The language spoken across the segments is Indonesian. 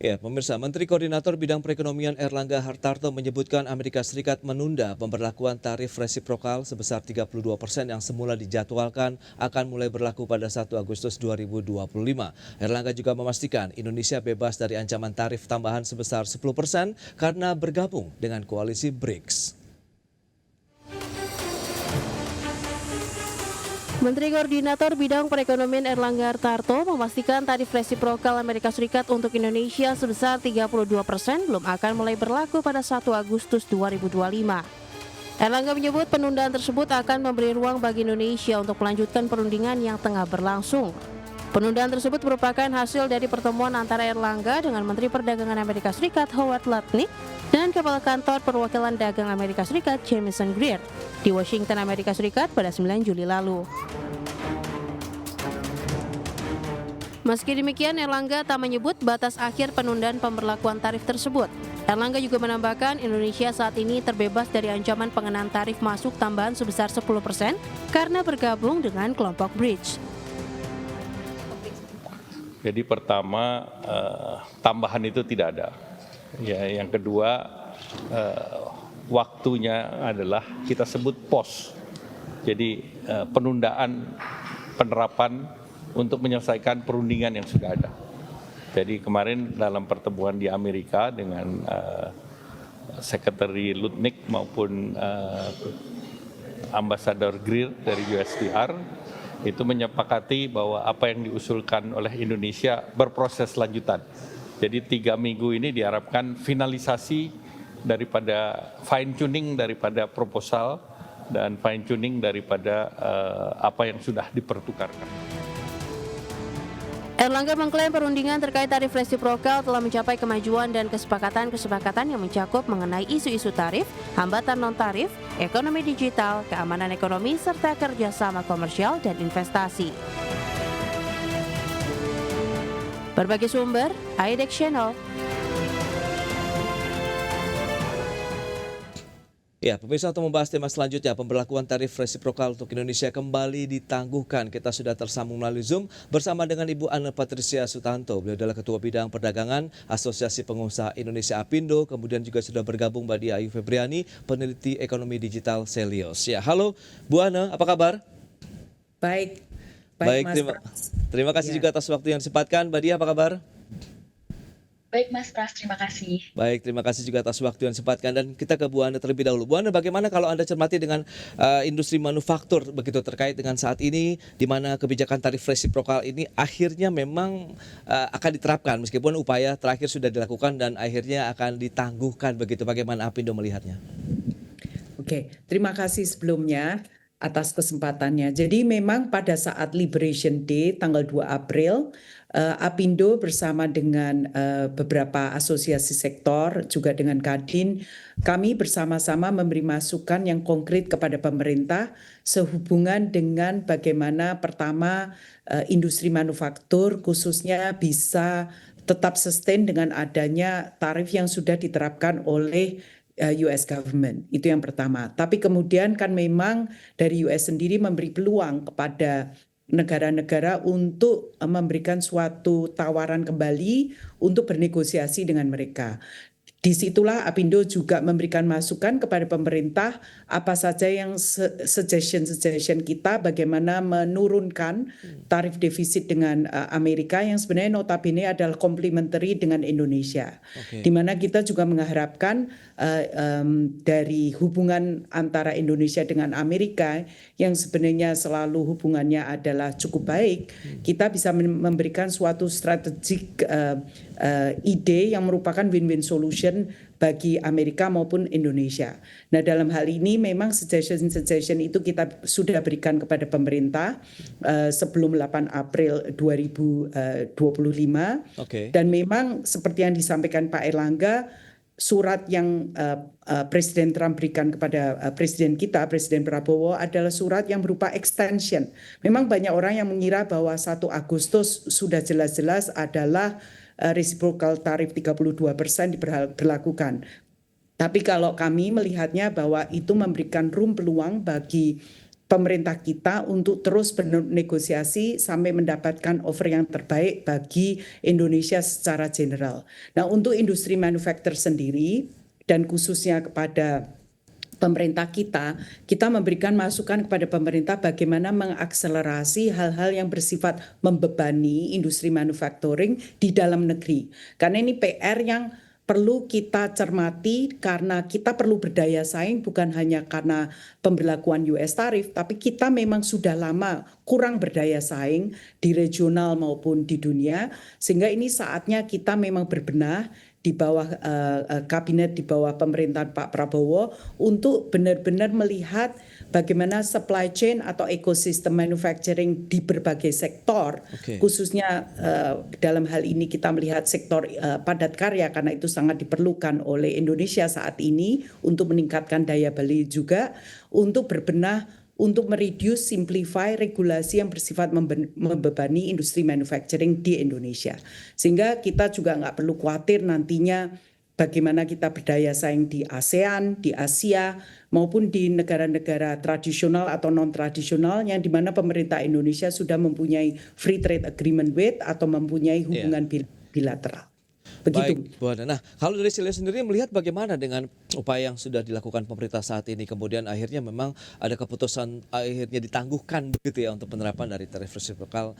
Ya, pemirsa, Menteri Koordinator Bidang Perekonomian Erlangga Hartarto menyebutkan Amerika Serikat menunda pemberlakuan tarif resiprokal sebesar 32% yang semula dijadwalkan akan mulai berlaku pada 1 Agustus 2025. Erlangga juga memastikan Indonesia bebas dari ancaman tarif tambahan sebesar 10% karena bergabung dengan koalisi BRICS. Menteri Koordinator Bidang Perekonomian Erlangga Hartarto memastikan tarif resiprokal Amerika Serikat untuk Indonesia sebesar 32% belum akan mulai berlaku pada 1 Agustus 2025. Erlangga menyebut penundaan tersebut akan memberi ruang bagi Indonesia untuk melanjutkan perundingan yang tengah berlangsung. Penundaan tersebut merupakan hasil dari pertemuan antara Erlangga dengan Menteri Perdagangan Amerika Serikat Howard Lutnick dan Kepala Kantor Perwakilan Dagang Amerika Serikat Jamieson Greer di Washington, Amerika Serikat pada 9 Juli lalu. Meski demikian, Erlangga tak menyebut batas akhir penundaan pemberlakuan tarif tersebut. Erlangga juga menambahkan Indonesia saat ini terbebas dari ancaman pengenaan tarif masuk tambahan sebesar 10% karena bergabung dengan kelompok BRICS. Jadi pertama, tambahan itu tidak ada. Ya, yang kedua, waktunya adalah kita sebut pos. Jadi penundaan penerapan untuk menyelesaikan perundingan yang sudah ada. Jadi kemarin dalam pertemuan di Amerika dengan Sekretari Lutnick maupun Ambasador Greer dari USTR, itu menyepakati bahwa apa yang diusulkan oleh Indonesia berproses lanjutan. Jadi 3 minggu ini diharapkan finalisasi daripada fine tuning daripada proposal dan fine tuning daripada apa yang sudah dipertukarkan. Erlangga mengklaim perundingan terkait tarif resiprokal telah mencapai kemajuan dan kesepakatan-kesepakatan yang mencakup mengenai isu-isu tarif, hambatan non-tarif, ekonomi digital, keamanan ekonomi, serta kerjasama komersial dan investasi. Berbagai sumber, IDEX Channel. Ya, pemirsa, untuk membahas tema selanjutnya, pemberlakuan tarif resiprokal untuk Indonesia kembali ditangguhkan. Kita sudah tersambung melalui Zoom bersama dengan Ibu Anne Patricia Sutanto. Beliau adalah Ketua Bidang Perdagangan Asosiasi Pengusaha Indonesia Apindo. Kemudian juga sudah bergabung Mbak Dia Ayu Febriani, peneliti ekonomi digital Selios. Ya, halo Bu Anne, apa kabar? Baik, Baik, Mas. terima kasih juga atas waktu yang disempatkan. Mbak Dia, apa kabar? Baik Mas Pras, terima kasih. Baik, terima kasih juga atas waktu yang disempatkan. Dan kita ke Bu Anne terlebih dahulu. Bu Anne, bagaimana kalau Anda cermati dengan industri manufaktur begitu terkait dengan saat ini, di mana kebijakan tarif resiprokal ini akhirnya memang akan diterapkan meskipun upaya terakhir sudah dilakukan dan akhirnya akan ditangguhkan begitu. Bagaimana Apindo melihatnya? Oke, terima kasih sebelumnya atas kesempatannya. Jadi memang pada saat Liberation Day tanggal 2 April, Apindo bersama dengan beberapa asosiasi sektor, juga dengan Kadin, kami bersama-sama memberi masukan yang konkret kepada pemerintah sehubungan dengan bagaimana pertama industri manufaktur khususnya bisa tetap sustain dengan adanya tarif yang sudah diterapkan oleh US government. Itu yang pertama. Tapi kemudian kan memang dari US sendiri memberi peluang kepada negara-negara untuk memberikan suatu tawaran kembali untuk bernegosiasi dengan mereka. Disitulah Apindo juga memberikan masukan kepada pemerintah apa saja yang suggestion kita bagaimana menurunkan tarif defisit dengan Amerika yang sebenarnya notabene adalah complementary dengan Indonesia. Di mana kita juga mengharapkan dari hubungan antara Indonesia dengan Amerika yang sebenarnya selalu hubungannya adalah cukup baik, kita bisa memberikan suatu strategik ide yang merupakan win-win solution bagi Amerika maupun Indonesia. Nah, dalam hal ini memang suggestion itu kita sudah berikan kepada pemerintah sebelum 8 April 2025. Dan memang seperti yang disampaikan Pak Erlangga, surat yang Presiden Trump berikan kepada Presiden kita, Presiden Prabowo, adalah surat yang berupa extension. Memang banyak orang yang mengira bahwa 1 Agustus sudah jelas-jelas adalah reciprocal tarif 32% diberlakukan. Tapi kalau kami melihatnya bahwa itu memberikan peluang bagi pemerintah kita untuk terus bernegosiasi sampai mendapatkan offer yang terbaik bagi Indonesia secara general. Nah, untuk industri manufaktur sendiri dan khususnya kepada pemerintah kita memberikan masukan kepada pemerintah bagaimana mengakselerasi hal-hal yang bersifat membebani industri manufacturing di dalam negeri. Karena ini PR yang perlu kita cermati karena kita perlu berdaya saing bukan hanya karena pemberlakuan US tarif, tapi kita memang sudah lama kurang berdaya saing di regional maupun di dunia, sehingga ini saatnya kita memang berbenah di bawah kabinet, di bawah pemerintahan Pak Prabowo untuk benar-benar melihat bagaimana supply chain atau ekosistem manufacturing di berbagai sektor, khususnya dalam hal ini kita melihat sektor padat karya karena itu sangat diperlukan oleh Indonesia saat ini untuk meningkatkan daya beli juga, untuk berbenah untuk mereduce, simplify regulasi yang bersifat membebani industri manufacturing di Indonesia. Sehingga kita juga nggak perlu khawatir nantinya bagaimana kita berdaya saing di ASEAN, di Asia, maupun di negara-negara tradisional atau non-tradisional yang di mana pemerintah Indonesia sudah mempunyai free trade agreement with atau mempunyai hubungan bilateral. Begitu. Baik, Bu Ana. Nah, kalau dari Silya sendiri melihat bagaimana dengan upaya yang sudah dilakukan pemerintah saat ini, kemudian akhirnya memang ada keputusan akhirnya ditangguhkan begitu ya untuk penerapan dari tarif resiprokal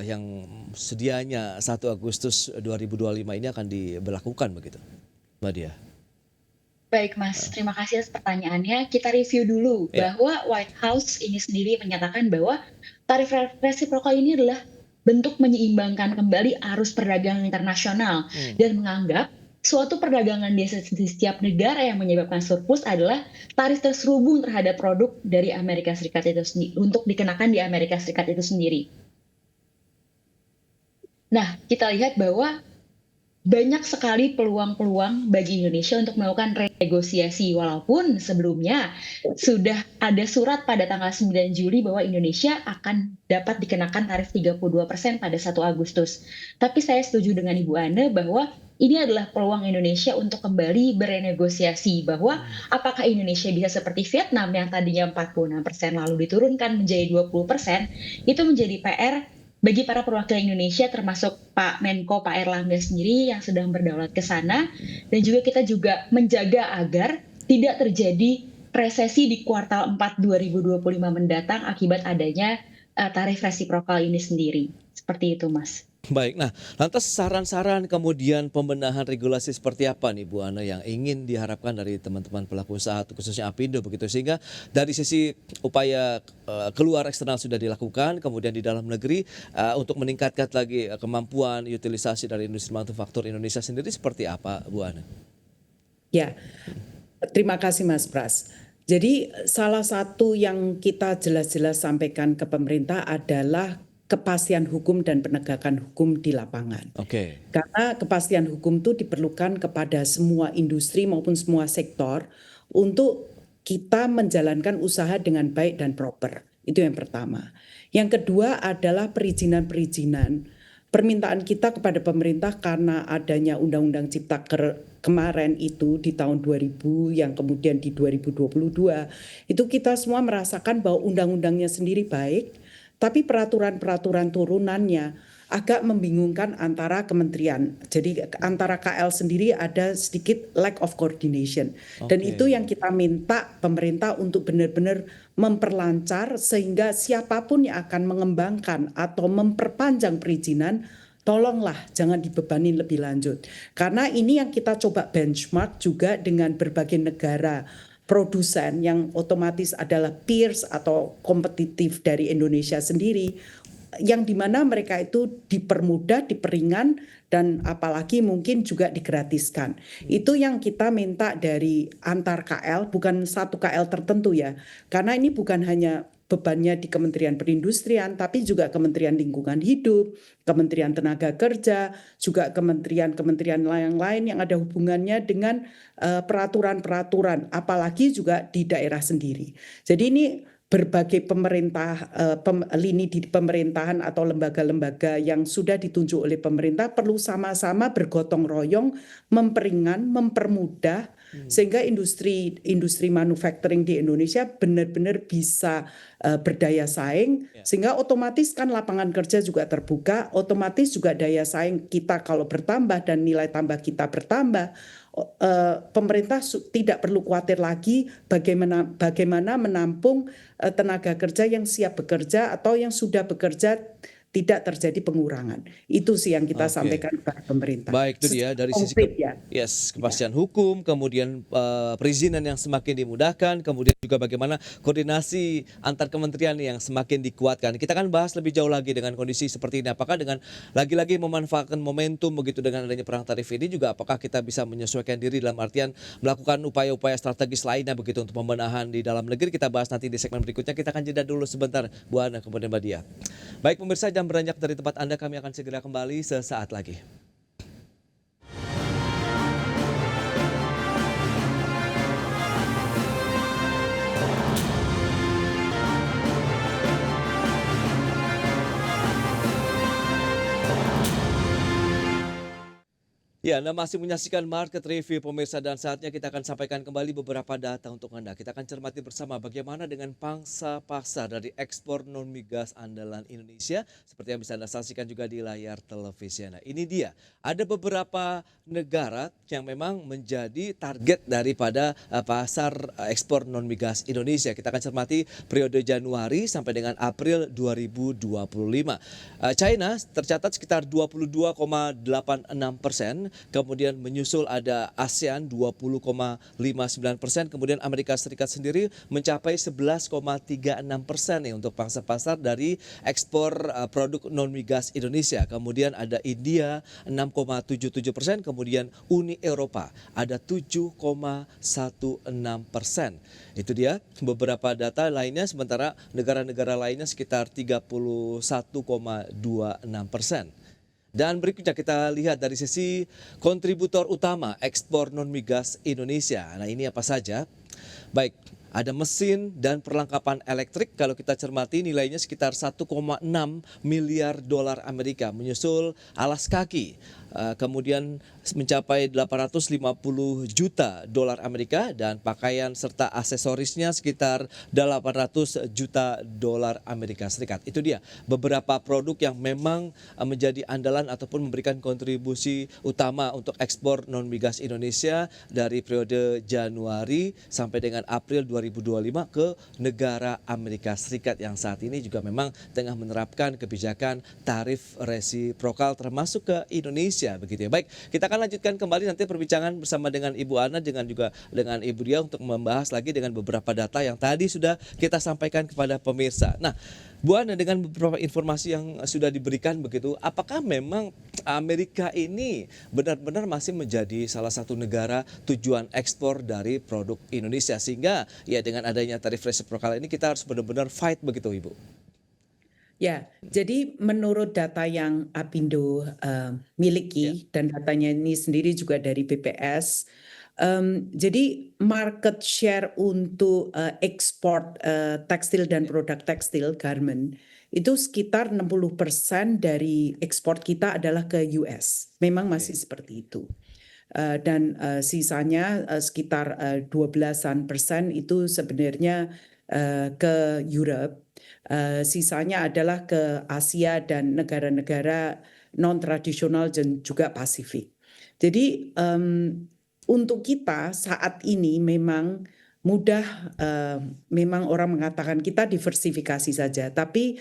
yang sedianya 1 Agustus 2025 ini akan diberlakukan begitu, Mbak Dia. Baik Mas, terima kasih atas pertanyaannya. Kita review dulu bahwa White House ini sendiri menyatakan bahwa tarif resiprokal ini adalah bentuk menyeimbangkan kembali arus perdagangan internasional dan menganggap suatu perdagangan di setiap negara yang menyebabkan surplus adalah tarif terselubung terhadap produk dari Amerika Serikat itu sendiri untuk dikenakan di Amerika Serikat itu sendiri. Nah, kita lihat bahwa banyak sekali peluang-peluang bagi Indonesia untuk melakukan renegosiasi walaupun sebelumnya sudah ada surat pada tanggal 9 Juli bahwa Indonesia akan dapat dikenakan tarif 32% pada 1 Agustus. Tapi saya setuju dengan Ibu Ana bahwa ini adalah peluang Indonesia untuk kembali berenegosiasi bahwa apakah Indonesia bisa seperti Vietnam yang tadinya 46% lalu diturunkan menjadi 20%, itu menjadi PR bagi para perwakilan Indonesia termasuk Pak Menko, Pak Erlangga sendiri yang sedang berdaulat ke sana, dan juga kita juga menjaga agar tidak terjadi resesi di kuartal 4 2025 mendatang akibat adanya tarif resiprokal ini sendiri. Seperti itu, Mas. Baik, nah lantas saran-saran kemudian pembenahan regulasi seperti apa nih Bu Ana yang ingin diharapkan dari teman-teman pelaku usaha khususnya Apindo begitu, sehingga dari sisi upaya keluar eksternal sudah dilakukan, kemudian di dalam negeri untuk meningkatkan lagi kemampuan utilisasi dari industri manufaktur Indonesia sendiri seperti apa Bu Ana? Ya, terima kasih Mas Pras. Jadi salah satu yang kita jelas-jelas sampaikan ke pemerintah adalah kepastian hukum dan penegakan hukum di lapangan. Karena kepastian hukum itu diperlukan kepada semua industri maupun semua sektor untuk kita menjalankan usaha dengan baik dan proper. Itu yang pertama. Yang kedua adalah perizinan-perizinan. Permintaan kita kepada pemerintah karena adanya Undang-Undang Cipta kemarin itu di tahun 2000 yang kemudian di 2022 itu kita semua merasakan bahwa undang-undangnya sendiri baik, tapi peraturan-peraturan turunannya agak membingungkan antara kementerian. Jadi antara KL sendiri ada sedikit lack of coordination. Dan itu yang kita minta pemerintah untuk benar-benar memperlancar sehingga siapapun yang akan mengembangkan atau memperpanjang perizinan, tolonglah jangan dibebani lebih lanjut. Karena ini yang kita coba benchmark juga dengan berbagai negara produsen yang otomatis adalah peers atau kompetitif dari Indonesia sendiri, yang dimana mereka itu dipermudah, diperingan, dan apalagi mungkin juga digratiskan. Itu yang kita minta dari antar KL, bukan satu KL tertentu ya, karena ini bukan hanya bebannya di Kementerian Perindustrian, tapi juga Kementerian Lingkungan Hidup, Kementerian Tenaga Kerja, juga kementerian-kementerian lain yang ada hubungannya dengan peraturan-peraturan, apalagi juga di daerah sendiri. Jadi ini berbagai lini di pemerintahan atau lembaga-lembaga yang sudah ditunjuk oleh pemerintah perlu sama-sama bergotong royong, memperingan, mempermudah sehingga industri manufacturing di Indonesia benar-benar bisa berdaya saing, sehingga otomatis kan lapangan kerja juga terbuka, otomatis juga daya saing kita kalau bertambah dan nilai tambah kita bertambah, pemerintah tidak perlu khawatir lagi bagaimana menampung tenaga kerja yang siap bekerja atau yang sudah bekerja, tidak terjadi pengurangan. Itu sih yang kita sampaikan kepada pemerintah. Baik, itu dia dari sisi Konkret ya. kepastian hukum, kemudian perizinan yang semakin dimudahkan, kemudian juga bagaimana koordinasi antar kementerian yang semakin dikuatkan. Kita akan bahas lebih jauh lagi dengan kondisi seperti ini. Apakah dengan lagi-lagi memanfaatkan momentum begitu dengan adanya perang tarif ini juga apakah kita bisa menyesuaikan diri dalam artian melakukan upaya-upaya strategis lainnya begitu untuk pembenahan di dalam negeri. Kita bahas nanti di segmen berikutnya. Kita akan jeda dulu sebentar, Bu Ana kemudian Mbak Dia. Baik pemirsa, jam beranjak dari tempat Anda, kami akan segera kembali sesaat lagi. Ya, Anda masih menyaksikan Market Review pemirsa, dan saatnya kita akan sampaikan kembali beberapa data untuk Anda. Kita akan cermati bersama bagaimana dengan pangsa pasar dari ekspor non-migas andalan Indonesia seperti yang bisa Anda saksikan juga di layar televisi Anda. Ini dia, ada beberapa negara yang memang menjadi target daripada pasar ekspor non-migas Indonesia. Kita akan cermati periode Januari sampai dengan April 2025. China tercatat sekitar 22,86%. Kemudian menyusul ada ASEAN 20,59%, kemudian Amerika Serikat sendiri mencapai 11,36% nih untuk pangsa pasar dari ekspor produk non migas Indonesia. Kemudian ada India 6,77%, kemudian Uni Eropa ada 7,16%. Itu dia beberapa data lainnya, sementara negara-negara lainnya sekitar 31,26%. Dan berikutnya kita lihat dari sisi kontributor utama ekspor non-migas Indonesia. Nah ini apa saja? Baik, ada mesin dan perlengkapan elektrik. Kalau kita cermati nilainya sekitar 1,6 miliar dolar Amerika. Menyusul alas kaki, kemudian mencapai 850 juta dolar Amerika, dan pakaian serta aksesorisnya sekitar 800 juta dolar Amerika Serikat. Itu dia beberapa produk yang memang menjadi andalan ataupun memberikan kontribusi utama untuk ekspor non migas Indonesia dari periode Januari sampai dengan April 2025 ke negara Amerika Serikat yang saat ini juga memang tengah menerapkan kebijakan tarif resiprokal termasuk ke Indonesia begitu ya. Baik, kita akan lanjutkan kembali nanti perbincangan bersama dengan Ibu Ana dengan juga dengan Ibu Dia untuk membahas lagi dengan beberapa data yang tadi sudah kita sampaikan kepada pemirsa. Nah, Bu Ana, dengan beberapa informasi yang sudah diberikan begitu, apakah memang Amerika ini benar-benar masih menjadi salah satu negara tujuan ekspor dari produk Indonesia, sehingga ya dengan adanya tarif resiprokal ini kita harus benar-benar fight begitu Ibu? Ya, jadi menurut data yang Apindo miliki dan datanya ini sendiri juga dari BPS, jadi market share untuk ekspor tekstil dan produk tekstil garment itu sekitar 60% dari ekspor kita adalah ke US. Memang masih seperti itu. Dan sisanya sekitar 12% itu sebenarnya ke Europe. Sisanya adalah ke Asia dan negara-negara non-tradisional dan juga Pasifik. Jadi untuk kita saat ini memang mudah, memang orang mengatakan kita diversifikasi saja, tapi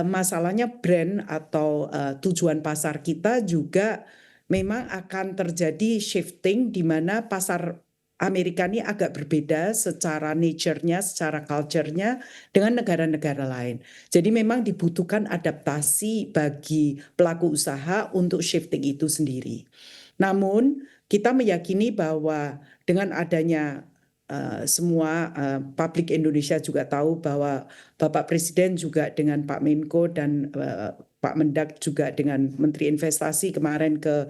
masalahnya brand atau tujuan pasar kita juga memang akan terjadi shifting di mana pasar Amerika ini agak berbeda secara nature-nya, secara culture-nya dengan negara-negara lain. Jadi memang dibutuhkan adaptasi bagi pelaku usaha untuk shifting itu sendiri. Namun kita meyakini bahwa dengan adanya semua publik Indonesia juga tahu bahwa Bapak Presiden juga dengan Pak Menko dan Pak Mendak juga dengan Menteri Investasi kemarin ke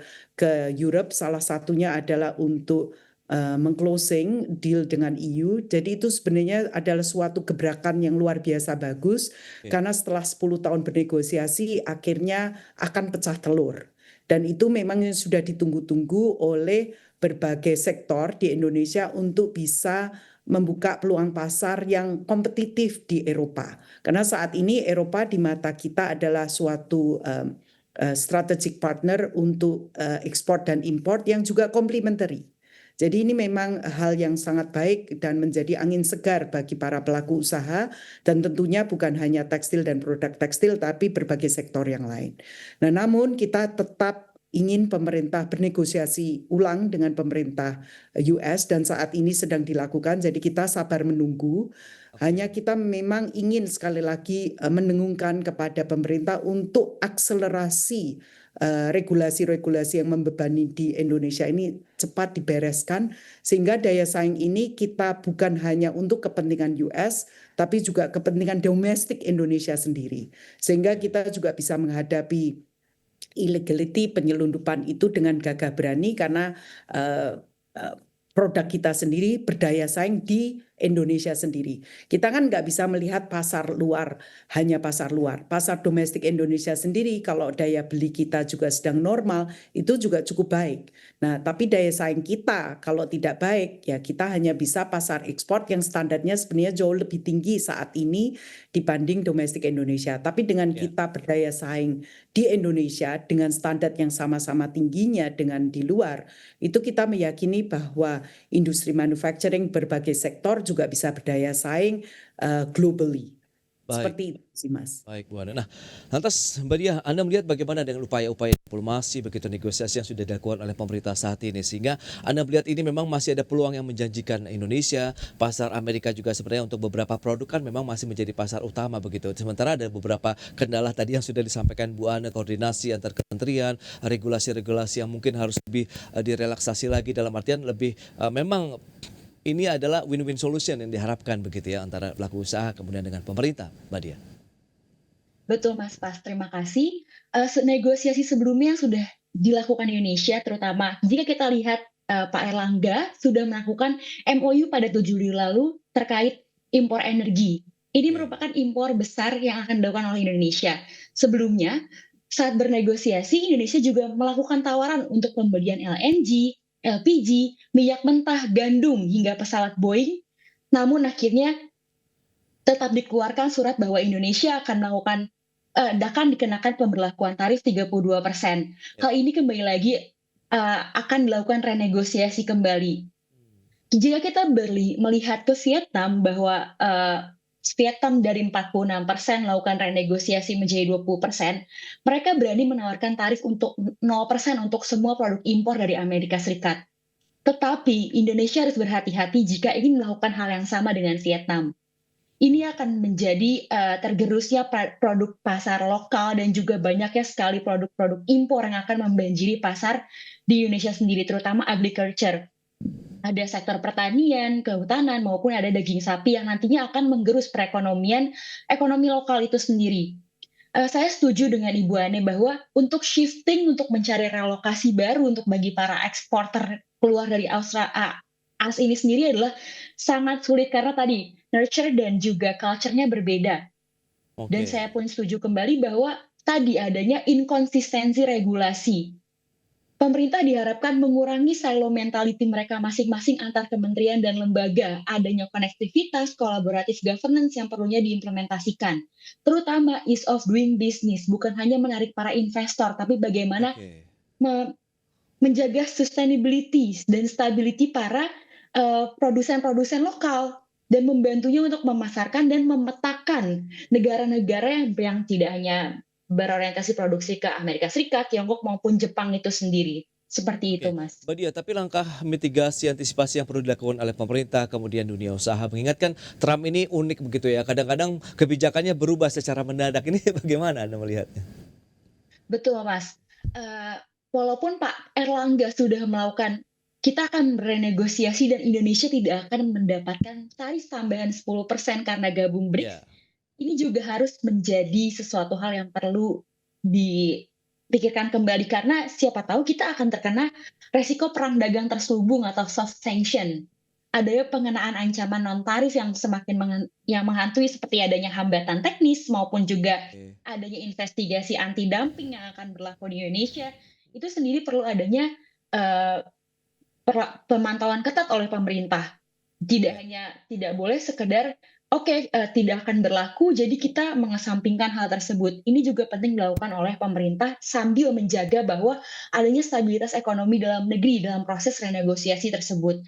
Europe, salah satunya adalah untuk mengclosing deal dengan EU. Jadi itu sebenarnya adalah suatu gebrakan yang luar biasa bagus, karena setelah 10 tahun bernegosiasi akhirnya akan pecah telur. Dan itu memang yang sudah ditunggu-tunggu oleh berbagai sektor di Indonesia untuk bisa membuka peluang pasar yang kompetitif di Eropa. Karena saat ini Eropa di mata kita adalah suatu strategic partner untuk ekspor dan impor yang juga complementary. Jadi ini memang hal yang sangat baik dan menjadi angin segar bagi para pelaku usaha dan tentunya bukan hanya tekstil dan produk tekstil tapi berbagai sektor yang lain. Nah, namun kita tetap ingin pemerintah bernegosiasi ulang dengan pemerintah US dan saat ini sedang dilakukan. Jadi kita sabar menunggu. Hanya kita memang ingin sekali lagi mendengungkan kepada pemerintah untuk akselerasi regulasi-regulasi yang membebani di Indonesia ini cepat dibereskan sehingga daya saing ini kita bukan hanya untuk kepentingan US tapi juga kepentingan domestik Indonesia sendiri sehingga kita juga bisa menghadapi illegality penyelundupan itu dengan gagah berani karena produk kita sendiri berdaya saing di Indonesia sendiri. Kita kan nggak bisa melihat pasar luar, hanya pasar luar. Pasar domestik Indonesia sendiri kalau daya beli kita juga sedang normal, itu juga cukup baik. Nah, tapi daya saing kita kalau tidak baik, ya kita hanya bisa pasar ekspor yang standarnya sebenarnya jauh lebih tinggi saat ini dibanding domestik Indonesia. Tapi dengan kita berdaya saing di Indonesia dengan standar yang sama-sama tingginya dengan di luar, itu kita meyakini bahwa industri manufacturing berbagai sektor juga bisa berdaya saing globally. Baik. Seperti itu sih Mas. Baik Bu Ana. Nah, lantas Mbak Dia, Anda melihat bagaimana dengan upaya-upaya diplomasi begitu negosiasi yang sudah dilakukan oleh pemerintah saat ini sehingga Anda melihat ini memang masih ada peluang yang menjanjikan Indonesia, pasar Amerika juga sebenarnya untuk beberapa produk kan memang masih menjadi pasar utama begitu. Sementara ada beberapa kendala tadi yang sudah disampaikan Bu Ana, koordinasi antar kementerian, regulasi-regulasi yang mungkin harus lebih direlaksasi lagi dalam artian lebih memang ini adalah win-win solution yang diharapkan begitu ya antara pelaku usaha kemudian dengan pemerintah, Mbak Dia. Betul Mas Pas, terima kasih. Negosiasi sebelumnya yang sudah dilakukan di Indonesia, terutama jika kita lihat Pak Erlangga sudah melakukan MOU pada 7 Juli lalu terkait impor energi. Ini merupakan impor besar yang akan dilakukan oleh Indonesia. Sebelumnya, saat bernegosiasi, Indonesia juga melakukan tawaran untuk pembelian LNG, LPG, minyak mentah, gandum, hingga pesawat Boeing. Namun akhirnya tetap dikeluarkan surat bahwa Indonesia akan dikenakan pemberlakuan tarif 32%. Hal ini kembali lagi akan dilakukan renegosiasi kembali. Jika kita melihat ke Vietnam bahwa Vietnam dari 46% melakukan renegosiasi menjadi 20%, mereka berani menawarkan tarif untuk 0% untuk semua produk impor dari Amerika Serikat. Tetapi Indonesia harus berhati-hati jika ingin melakukan hal yang sama dengan Vietnam. Ini akan menjadi tergerusnya produk pasar lokal dan juga banyaknya sekali produk-produk impor yang akan membanjiri pasar di Indonesia sendiri, terutama agriculture. Ada sektor pertanian, kehutanan, maupun ada daging sapi yang nantinya akan menggerus perekonomian ekonomi lokal itu sendiri. Saya setuju dengan Ibu Ane bahwa untuk shifting, untuk mencari relokasi baru untuk bagi para eksporter keluar dari AS ini sendiri adalah sangat sulit karena tadi nurture dan juga culture-nya berbeda. Dan saya pun setuju kembali bahwa tadi adanya inkonsistensi regulasi. Pemerintah diharapkan mengurangi silo mentality mereka masing-masing antar kementerian dan lembaga. Adanya konektivitas, kolaboratif governance yang perlunya diimplementasikan. Terutama ease of doing business, bukan hanya menarik para investor, tapi bagaimana menjaga sustainability dan stability para produsen-produsen lokal dan membantunya untuk memasarkan dan memetakan negara-negara yang tidak hanya berorientasi produksi ke Amerika Serikat, Tiongkok maupun Jepang itu sendiri. Seperti itu, Mas. Mbak Dia, tapi langkah mitigasi antisipasi yang perlu dilakukan oleh pemerintah, kemudian dunia usaha, mengingatkan Trump ini unik begitu ya, kadang-kadang kebijakannya berubah secara mendadak. Ini bagaimana Anda melihatnya? Betul, Mas. Walaupun Pak Erlangga sudah melakukan, kita akan renegosiasi dan Indonesia tidak akan mendapatkan tarif tambahan 10% karena gabung BRICS. Ini juga harus menjadi sesuatu hal yang perlu dipikirkan kembali karena siapa tahu kita akan terkena resiko perang dagang terselubung atau soft sanction. Adanya pengenaan ancaman non tarif yang semakin yang menghantui seperti adanya hambatan teknis maupun juga adanya investigasi anti dumping yang akan berlaku di Indonesia. itu sendiri perlu adanya eh, pemantauan ketat oleh pemerintah. Tidak boleh sekedar tidak akan berlaku, jadi kita mengesampingkan hal tersebut. Ini juga penting dilakukan oleh pemerintah sambil menjaga bahwa adanya stabilitas ekonomi dalam negeri dalam proses renegosiasi tersebut.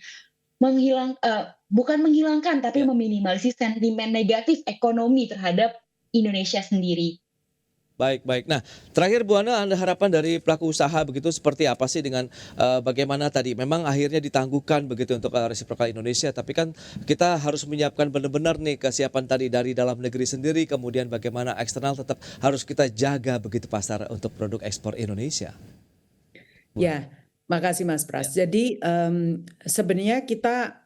Bukan menghilangkan, tapi Ya. meminimalisir sentimen negatif ekonomi terhadap Indonesia sendiri. Baik, baik. Nah, terakhir Bu Ana, Anda harapan dari pelaku usaha begitu seperti apa sih dengan bagaimana tadi memang akhirnya ditangguhkan begitu untuk resiprokal Indonesia, tapi kan kita harus menyiapkan benar-benar nih kesiapan tadi dari dalam negeri sendiri, kemudian bagaimana eksternal tetap harus kita jaga begitu pasar untuk produk ekspor Indonesia. Ya, makasih Mas Pras. Jadi sebenarnya kita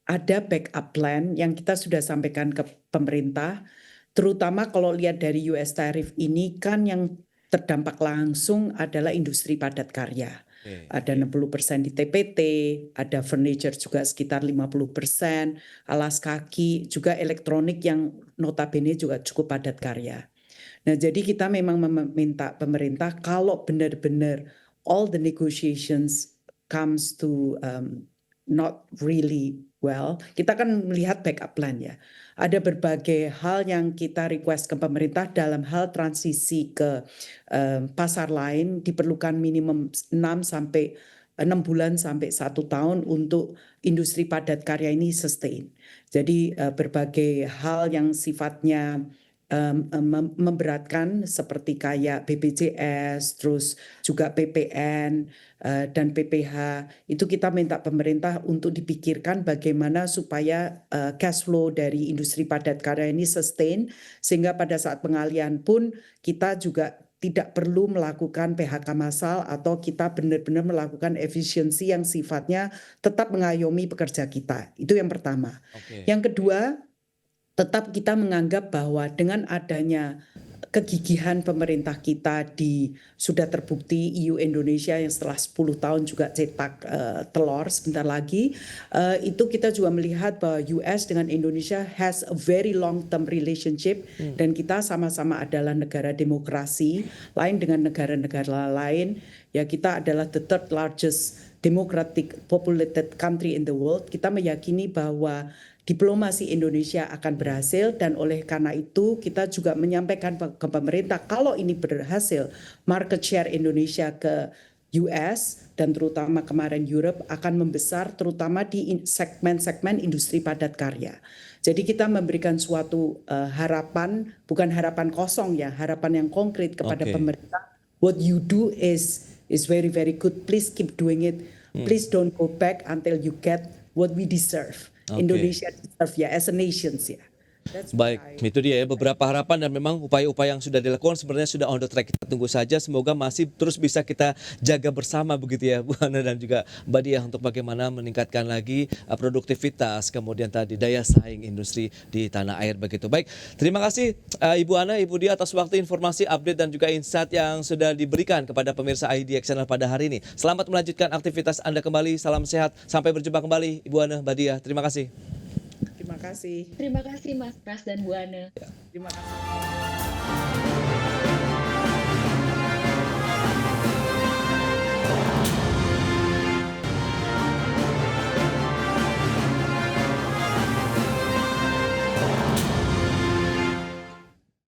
ada backup plan yang kita sudah sampaikan ke pemerintah, terutama kalau lihat dari US tariff ini kan yang terdampak langsung adalah industri padat karya. Oke. Ada 60% di TPT, ada furniture juga sekitar 50%, alas kaki, juga elektronik yang notabene juga cukup padat karya. Nah, jadi kita memang meminta pemerintah kalau benar-benar all the negotiations comes to not really well, kita kan melihat backup plan ya. Ada berbagai hal yang kita request ke pemerintah dalam hal transisi ke pasar lain diperlukan minimum 6 bulan sampai 1 tahun untuk industri padat karya ini sustain. Jadi berbagai hal yang sifatnya memberatkan seperti kayak BPJS, terus juga PPN dan PPH, itu kita minta pemerintah untuk dipikirkan bagaimana supaya cash flow dari industri padat karya ini sustain, sehingga pada saat pengalihan pun kita juga tidak perlu melakukan PHK massal atau kita benar-benar melakukan efisiensi yang sifatnya tetap mengayomi pekerja kita. Itu yang pertama. Oke. Yang kedua, tetap kita menganggap bahwa dengan adanya kegigihan pemerintah kita sudah terbukti EU Indonesia yang setelah 10 tahun juga cetak telur sebentar lagi, itu kita juga melihat bahwa US dengan Indonesia has a very long term relationship, dan kita sama-sama adalah negara demokrasi lain dengan negara-negara lain. Ya, kita adalah the third largest democratic populated country in the world. Kita meyakini bahwa diplomasi Indonesia akan berhasil, dan oleh karena itu kita juga menyampaikan ke pemerintah kalau ini berhasil, market share Indonesia ke US dan terutama kemarin Europe akan membesar, terutama di segmen-segmen industri padat karya. Jadi kita memberikan suatu harapan, bukan harapan kosong ya, harapan yang konkret kepada Oke. pemerintah. What you do is very very good. Please keep doing it. Please don't go back until you get what we deserve. Oke. Indonesia deserve ya, as a nation ya. That's what Baik, itu dia ya beberapa harapan dan memang upaya-upaya yang sudah dilakukan sebenarnya sudah on the track. Kita tunggu saja, semoga masih terus bisa kita jaga bersama begitu ya Bu Ana dan juga Mbak Diah untuk bagaimana meningkatkan lagi produktivitas, kemudian tadi daya saing industri di tanah air begitu. Baik, terima kasih Ibu Ana, Ibu Diah atas waktu, informasi, update dan juga insight yang sudah diberikan kepada pemirsa IDX Channel pada hari ini. Selamat melanjutkan aktivitas Anda kembali, salam sehat, sampai berjumpa kembali Ibu Ana, Mbak Diah, terima kasih. Terima kasih. Terima kasih Mas Pras dan Bu Ana. Terima kasih.